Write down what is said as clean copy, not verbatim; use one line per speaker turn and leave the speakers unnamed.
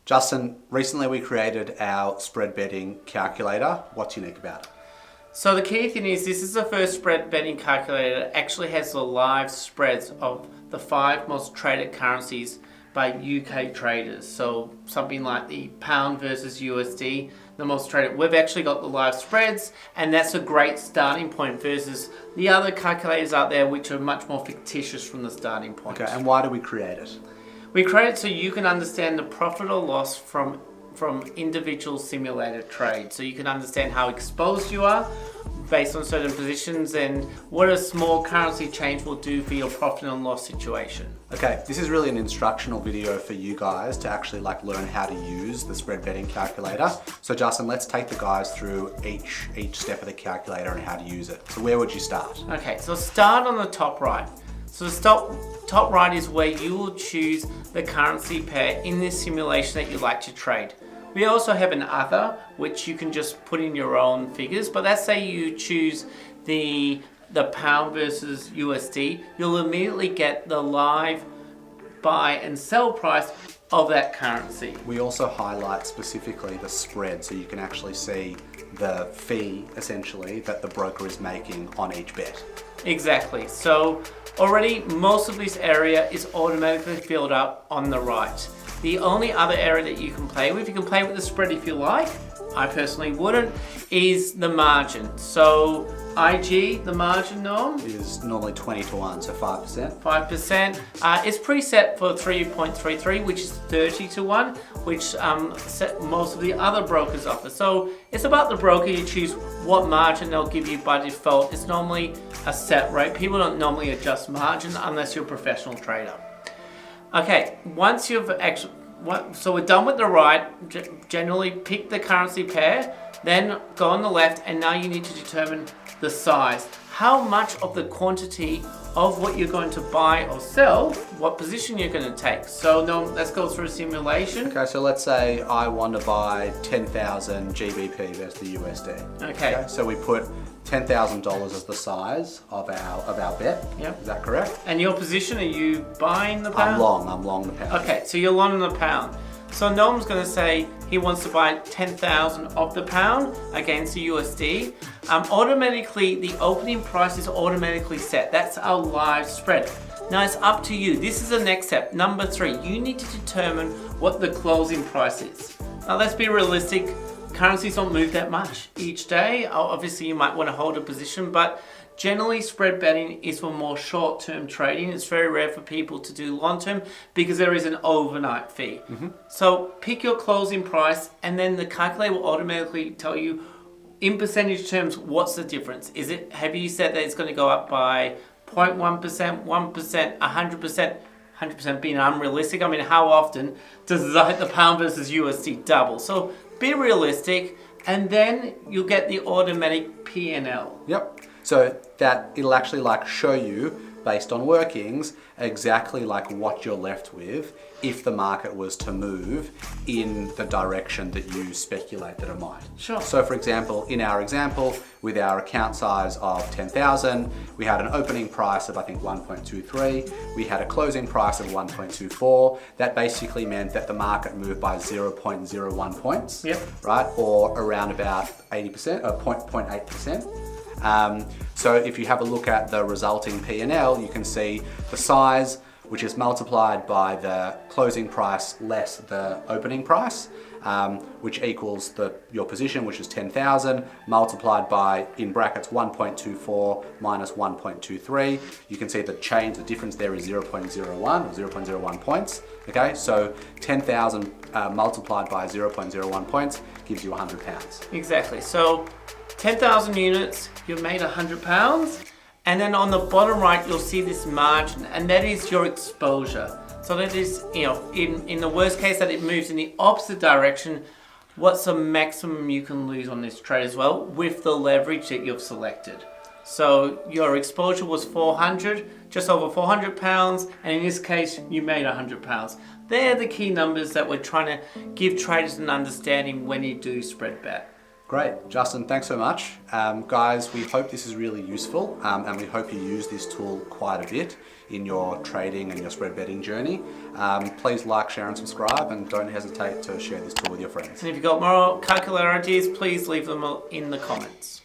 Justin, recently we created our spread betting calculator. What's unique about it?
So the key thing is this is the first spread betting calculator that actually has the live spreads of the 5 most traded currencies by UK traders. So something like the pound versus USD, the most traded. We've actually got the live spreads, and that's a great starting point versus the other calculators out there which are much more fictitious from the starting point.
Okay, and why do we create it?
We create it so you can understand the profit or loss from individual simulated trades. So you can understand how exposed you are based on certain positions and what a small currency change will do for your profit and loss situation.
Okay, this is really an instructional video for you guys to actually learn how to use the spread betting calculator. So Justin, let's take the guys through each step of the calculator and how to use it. So where would you start?
Okay, so start on the top right. So the top right is where you will choose the currency pair in this simulation that you like to trade. We also have an other, which you can just put in your own figures, but let's say you choose the pound versus USD, you'll immediately get the live buy and sell price of that currency.
We also highlight specifically the spread, so you can actually see the fee, essentially, that the broker is making on each bet.
Exactly. So already most of this area is automatically filled up on the right. The only other area that you can play with, you can play with the spread if you like, I personally wouldn't, is the margin. So IG, the margin norm,
is normally 20 to 1, so 5%.
5%. It's preset for 3.33, which is 30 to 1, which most of the other brokers offer. So it's about the broker. You choose what margin they'll give you by default. It's normally a set rate. People don't normally adjust margin unless you're a professional trader. Okay, once you've actually, so we're done with the right, generally pick the currency pair, then go on the left, and now you need to determine the size. How much of the quantity of what you're going to buy or sell, what position you're going to take. So now let's go through a simulation.
Okay, so let's say I want to buy 10,000 GBP versus the USD.
Okay.
So we put $10,000 as the size of our bet.
Yep.
Is that correct?
And your position, are you buying the pound?
I'm long the pound.
Okay, so you're long the pound. So Noam's going to say he wants to buy 10,000 of the pound against the USD. Automatically, the opening price is automatically set. That's our live spread. Now it's up to you. This is the next step. Number 3, you need to determine what the closing price is. Now let's be realistic. Currencies don't move that much each day. Obviously, you might want to hold a position, but generally spread betting is for more short-term trading. It's very rare for people to do long-term because there is an overnight fee. So pick your closing price, and then the calculator will automatically tell you in percentage terms what's the difference. Have you said that it's going to go up by 0.1%, 1%, 100%? 100% being unrealistic. I mean, how often does the pound versus USD double? So be realistic, and then you'll get the automatic P&L.
Yep. So that it'll actually show you, based on workings, exactly what you're left with if the market was to move in the direction that you speculate that it might.
Sure.
So for example, in our example, with our account size of 10,000, we had an opening price of I think 1.23. We had a closing price of 1.24. That basically meant that the market moved by 0.01 points.
Yep.
Right? Or around about 80% or 0.8%. So if you have a look at the resulting P&L, you can see the size, which is multiplied by the closing price less the opening price, which equals your position, which is 10,000, multiplied by, in brackets, 1.24 minus 1.23. You can see the change, the difference there is 0.01 or 0.01 points. Okay, so 10,000 multiplied by 0.01 points gives you £100.
Exactly. So 10,000 units, you've made £100. And then on the bottom right, you'll see this margin, and that is your exposure. So that is, in the worst case that it moves in the opposite direction, what's the maximum you can lose on this trade as well with the leverage that you've selected. So your exposure was 400, just over £400, and in this case, you made £100. They're the key numbers that we're trying to give traders an understanding when you do spread bet.
Great, Justin, thanks so much. Guys, we hope this is really useful and we hope you use this tool quite a bit in your trading and your spread betting journey. Please like, share and subscribe, and don't hesitate to share this tool with your friends.
And if you've got more calculator ideas, please leave them in the comments.